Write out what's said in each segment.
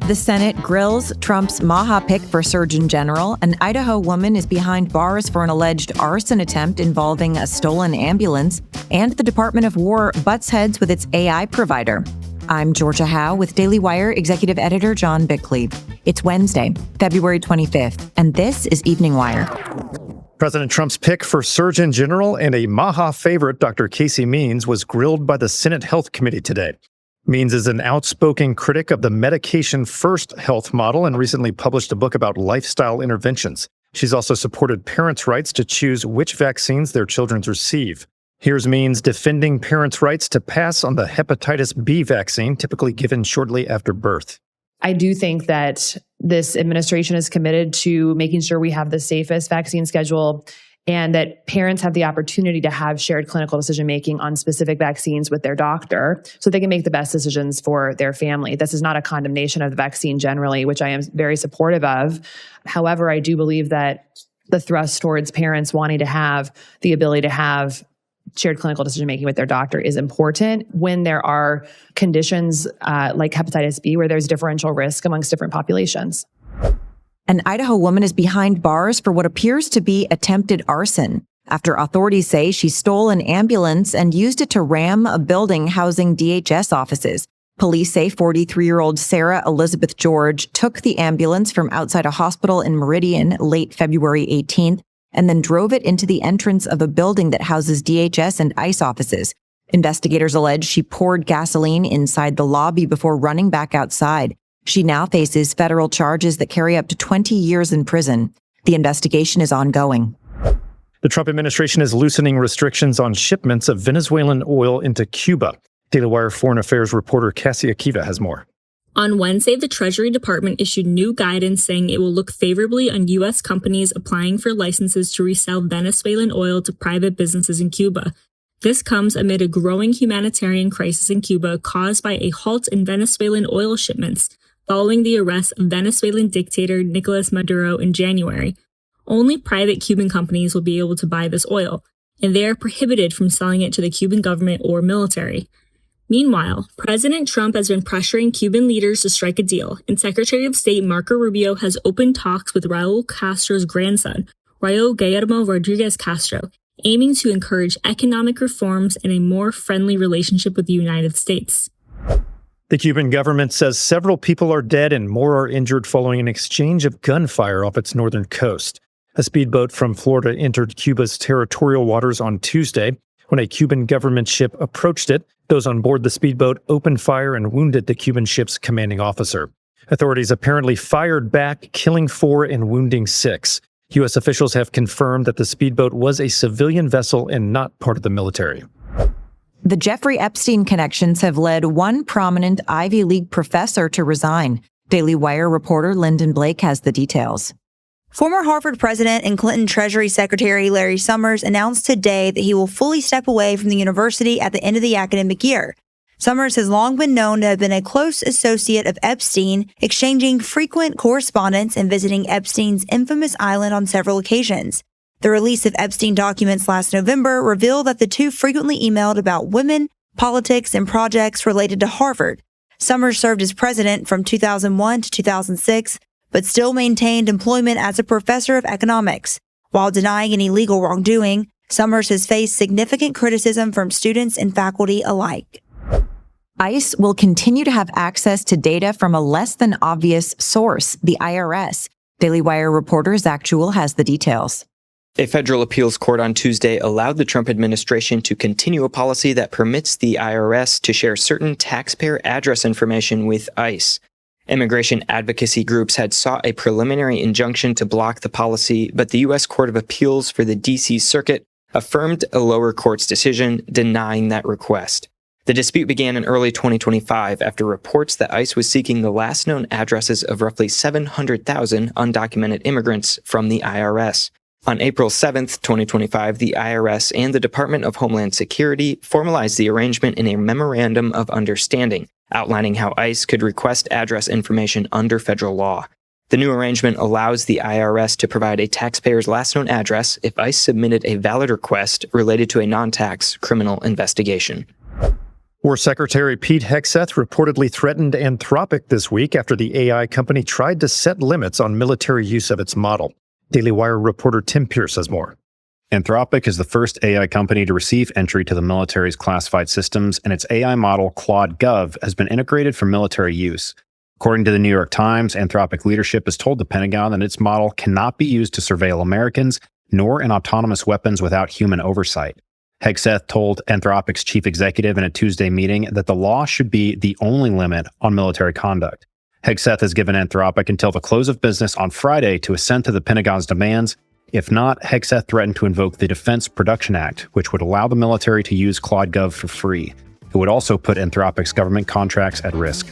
The Senate grills Trump's MAHA pick for Surgeon General. An Idaho woman is behind bars for an alleged arson attempt involving a stolen ambulance. And the Department of War butts heads with its AI provider. I'm Georgia Howe with Daily Wire Executive Editor John Bickley. It's Wednesday, February 25th, and this is Evening Wire. President Trump's pick for Surgeon General and a MAHA favorite, Dr. Casey Means, was grilled by the Senate Health Committee today. Means is an outspoken critic of the medication-first health model and recently published a book about lifestyle interventions. She's also supported parents' rights to choose which vaccines their children receive. Here's Means defending parents' rights to pass on the hepatitis B vaccine, typically given shortly after birth. I do think that this administration is committed to making sure we have the safest vaccine schedule and that parents have the opportunity to have shared clinical decision-making on specific vaccines with their doctor so they can make the best decisions for their family. This is not a condemnation of the vaccine generally, which I am very supportive of. However, I do believe that the thrust towards parents wanting to have the ability to have shared clinical decision-making with their doctor is important when there are conditions like hepatitis B where there's differential risk amongst different populations. An Idaho woman is behind bars for what appears to be attempted arson after authorities say she stole an ambulance and used it to ram a building housing DHS offices. Police say 43-year-old Sarah Elizabeth George took the ambulance from outside a hospital in Meridian late February 18th and then drove it into the entrance of a building that houses DHS and ICE offices. Investigators allege she poured gasoline inside the lobby before running back outside. She now faces federal charges that carry up to 20 years in prison. The investigation is ongoing. The Trump administration is loosening restrictions on shipments of Venezuelan oil into Cuba. Daily Wire Foreign Affairs reporter Cassie Akiva has more. On Wednesday, the Treasury Department issued new guidance saying it will look favorably on U.S. companies applying for licenses to resell Venezuelan oil to private businesses in Cuba. This comes amid a growing humanitarian crisis in Cuba caused by a halt in Venezuelan oil shipments following the arrest of Venezuelan dictator Nicolas Maduro in January. Only private Cuban companies will be able to buy this oil, and they are prohibited from selling it to the Cuban government or military. Meanwhile, President Trump has been pressuring Cuban leaders to strike a deal, and Secretary of State Marco Rubio has opened talks with Raul Castro's grandson, Raul Guillermo Rodriguez Castro, aiming to encourage economic reforms and a more friendly relationship with the United States. The Cuban government says several people are dead and more are injured following an exchange of gunfire off its northern coast. A speedboat from Florida entered Cuba's territorial waters on Tuesday. When a Cuban government ship approached it, those on board the speedboat opened fire and wounded the Cuban ship's commanding officer. Authorities apparently fired back, killing 4 and wounding 6. U.S. officials have confirmed that the speedboat was a civilian vessel and not part of the military. The Jeffrey Epstein connections have led one prominent Ivy League professor to resign. Daily Wire reporter Lyndon Blake has the details. Former Harvard president and Clinton Treasury Secretary Larry Summers announced today that he will fully step away from the university at the end of the academic year. Summers has long been known to have been a close associate of Epstein, exchanging frequent correspondence and visiting Epstein's infamous island on several occasions. The release of Epstein documents last November revealed that the two frequently emailed about women, politics, and projects related to Harvard. Summers served as president from 2001 to 2006, but still maintained employment as a professor of economics. While denying any legal wrongdoing, Summers has faced significant criticism from students and faculty alike. ICE will continue to have access to data from a less than obvious source, the IRS. Daily Wire reporter Zach Jewell has the details. A federal appeals court on Tuesday allowed the Trump administration to continue a policy that permits the IRS to share certain taxpayer address information with ICE. Immigration advocacy groups had sought a preliminary injunction to block the policy, but the U.S. Court of Appeals for the D.C. Circuit affirmed a lower court's decision denying that request. The dispute began in early 2025 after reports that ICE was seeking the last known addresses of roughly 700,000 undocumented immigrants from the IRS. On April 7, 2025, the IRS and the Department of Homeland Security formalized the arrangement in a Memorandum of Understanding, outlining how ICE could request address information under federal law. The new arrangement allows the IRS to provide a taxpayer's last known address if ICE submitted a valid request related to a non-tax criminal investigation. War Secretary Pete Hegseth reportedly threatened Anthropic this week after the AI company tried to set limits on military use of its model. Daily Wire reporter Tim Pierce has more. Anthropic is the first AI company to receive entry to the military's classified systems, and its AI model, Claude Gov, has been integrated for military use. According to the New York Times, Anthropic leadership has told the Pentagon that its model cannot be used to surveil Americans, nor in autonomous weapons without human oversight. Hegseth told Anthropic's chief executive in a Tuesday meeting that the law should be the only limit on military conduct. Hegseth has given Anthropic until the close of business on Friday to assent to the Pentagon's demands. If not, Hegseth threatened to invoke the Defense Production Act, which would allow the military to use Claude Gov for free. It would also put Anthropic's government contracts at risk.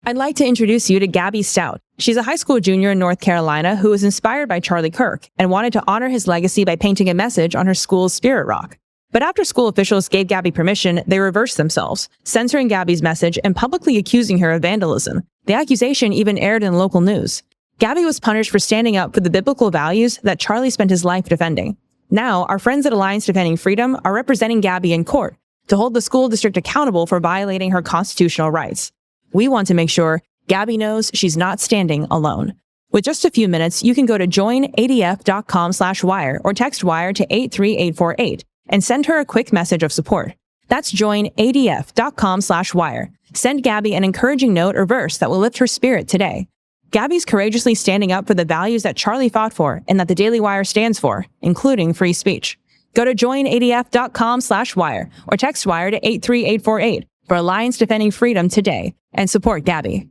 I'd like to introduce you to Gabby Stout. She's a high school junior in North Carolina who was inspired by Charlie Kirk and wanted to honor his legacy by painting a message on her school's Spirit Rock. But after school officials gave Gabby permission, they reversed themselves, censoring Gabby's message and publicly accusing her of vandalism. The accusation even aired in local news. Gabby was punished for standing up for the biblical values that Charlie spent his life defending. Now, our friends at Alliance Defending Freedom are representing Gabby in court to hold the school district accountable for violating her constitutional rights. We want to make sure Gabby knows she's not standing alone. With just a few minutes, you can go to joinadf.com/wire or text WIRE to 83848 and send her a quick message of support. That's joinadf.com/wire. Send Gabby an encouraging note or verse that will lift her spirit today. Gabby's courageously standing up for the values that Charlie fought for and that the Daily Wire stands for, including free speech. Go to joinadf.com/wire or text WIRE to 83848 for Alliance Defending Freedom today and support Gabby.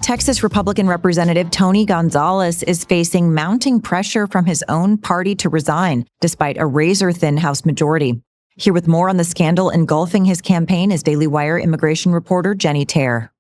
Texas Republican Representative Tony Gonzalez is facing mounting pressure from his own party to resign, despite a razor-thin House majority. Here with more on the scandal engulfing his campaign is Daily Wire immigration reporter Jenny Tare.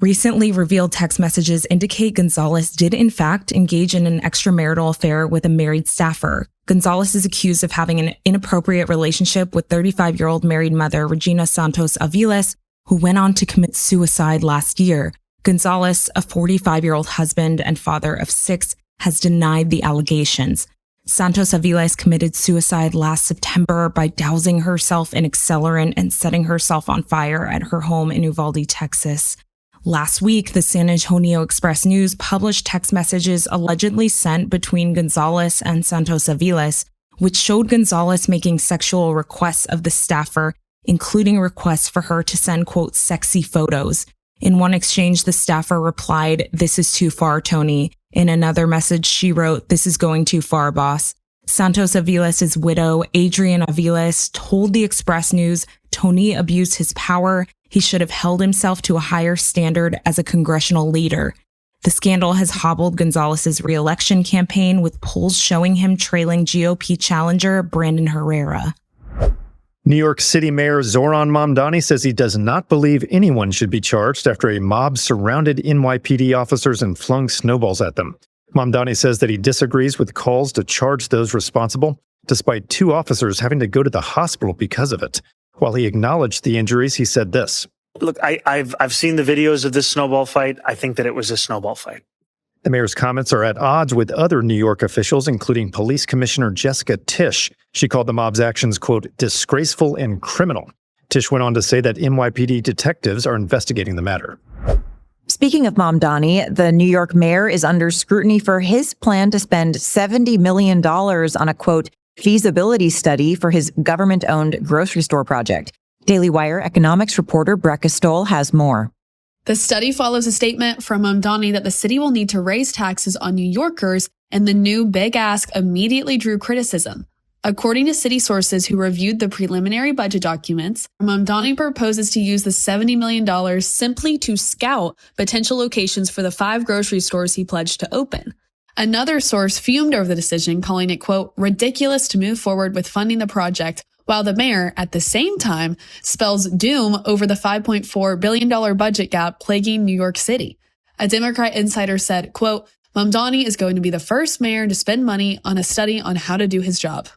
Recently revealed text messages indicate Gonzalez did in fact engage in an extramarital affair with a married staffer. Gonzalez is accused of having an inappropriate relationship with 35-year-old married mother Regina Santos Aviles, who went on to commit suicide last year. Gonzalez, a 45-year-old husband and father of 6, has denied the allegations. Santos Aviles committed suicide last September by dousing herself in accelerant and setting herself on fire at her home in Uvalde, Texas. Last week, the San Antonio Express News published text messages allegedly sent between Gonzalez and Santos Aviles, which showed Gonzalez making sexual requests of the staffer, including requests for her to send, quote, sexy photos. In one exchange, the staffer replied, "This is too far, Tony." In another message, she wrote, "This is going too far, boss." Santos Aviles' widow, Adrienne Aviles, told the Express News Tony abused his power. He should have held himself to a higher standard as a congressional leader. The scandal has hobbled Gonzalez's re-election campaign, with polls showing him trailing GOP challenger Brandon Herrera. New York City Mayor Zohran Mamdani says he does not believe anyone should be charged after a mob surrounded NYPD officers and flung snowballs at them. Mamdani says that he disagrees with calls to charge those responsible, despite 2 officers having to go to the hospital because of it. While he acknowledged the injuries, he said this. Look, I've seen the videos of this snowball fight. I think that it was a snowball fight. The mayor's comments are at odds with other New York officials, including Police Commissioner Jessica Tisch. She called the mob's actions, quote, disgraceful and criminal. Tisch went on to say that NYPD detectives are investigating the matter. Speaking of Mamdani, the New York mayor is under scrutiny for his plan to spend $70 million on a, quote, feasibility study for his government-owned grocery store project. Daily Wire economics reporter Brecca Stoll has more. The study follows a statement from Mamdani that the city will need to raise taxes on New Yorkers, and the new big ask immediately drew criticism. According to city sources who reviewed the preliminary budget documents, Mamdani proposes to use the $70 million simply to scout potential locations for the 5 grocery stores he pledged to open. Another source fumed over the decision, calling it, quote, ridiculous to move forward with funding the project, while the mayor, at the same time, spells doom over the $5.4 billion budget gap plaguing New York City. A Democrat insider said, quote, Mamdani is going to be the first mayor to spend money on a study on how to do his job.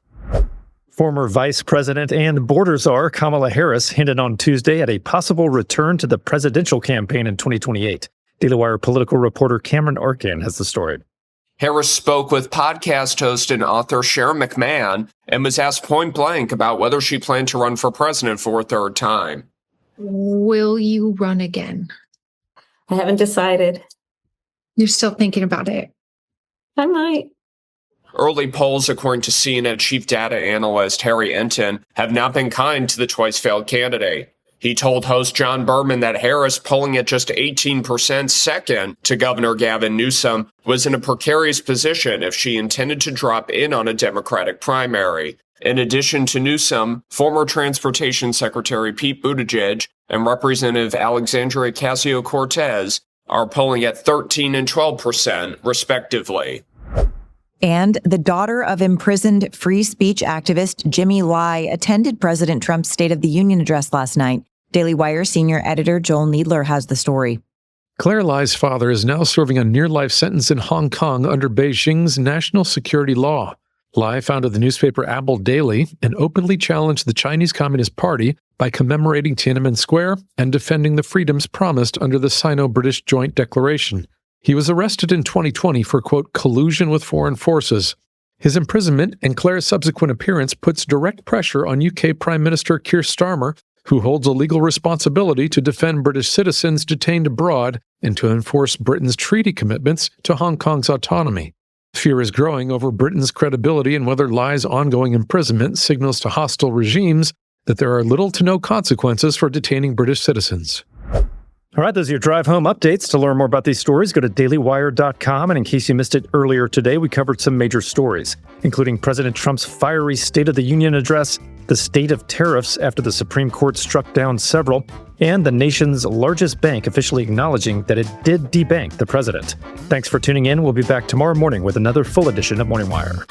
Former Vice President and border czar Kamala Harris hinted on Tuesday at a possible return to the presidential campaign in 2028. Daily Wire political reporter Cameron Arcan has the story. Harris spoke with podcast host and author Sharon McMahon and was asked point blank about whether she planned to run for president for a third time. Will you run again? I haven't decided. You're still thinking about it? I might. Early polls, according to CNN chief data analyst Harry Enton, have not been kind to the twice-failed candidate. He told host John Berman that Harris, polling at just 18% second to Governor Gavin Newsom, was in a precarious position if she intended to drop in on a Democratic primary. In addition to Newsom, former Transportation Secretary Pete Buttigieg and Representative Alexandria Ocasio-Cortez are polling at 13 and 12%, respectively. And the daughter of imprisoned free speech activist Jimmy Lai attended President Trump's State of the Union address last night. Daily Wire senior editor Joel Needler has the story. Claire Lai's father is now serving a near-life sentence in Hong Kong under Beijing's national security law. Lai founded the newspaper Apple Daily and openly challenged the Chinese Communist Party by commemorating Tiananmen Square and defending the freedoms promised under the Sino-British Joint Declaration. He was arrested in 2020 for, quote, collusion with foreign forces. His imprisonment and Claire's subsequent appearance puts direct pressure on UK Prime Minister Keir Starmer, who holds a legal responsibility to defend British citizens detained abroad and to enforce Britain's treaty commitments to Hong Kong's autonomy. Fear is growing over Britain's credibility and whether Lai's ongoing imprisonment signals to hostile regimes that there are little to no consequences for detaining British citizens. All right, those are your drive home updates. To learn more about these stories, go to dailywire.com. And in case you missed it earlier today, we covered some major stories, including President Trump's fiery State of the Union address, the state of tariffs after the Supreme Court struck down several, and the nation's largest bank officially acknowledging that it did debank the president. Thanks for tuning in. We'll be back tomorrow morning with another full edition of Morning Wire.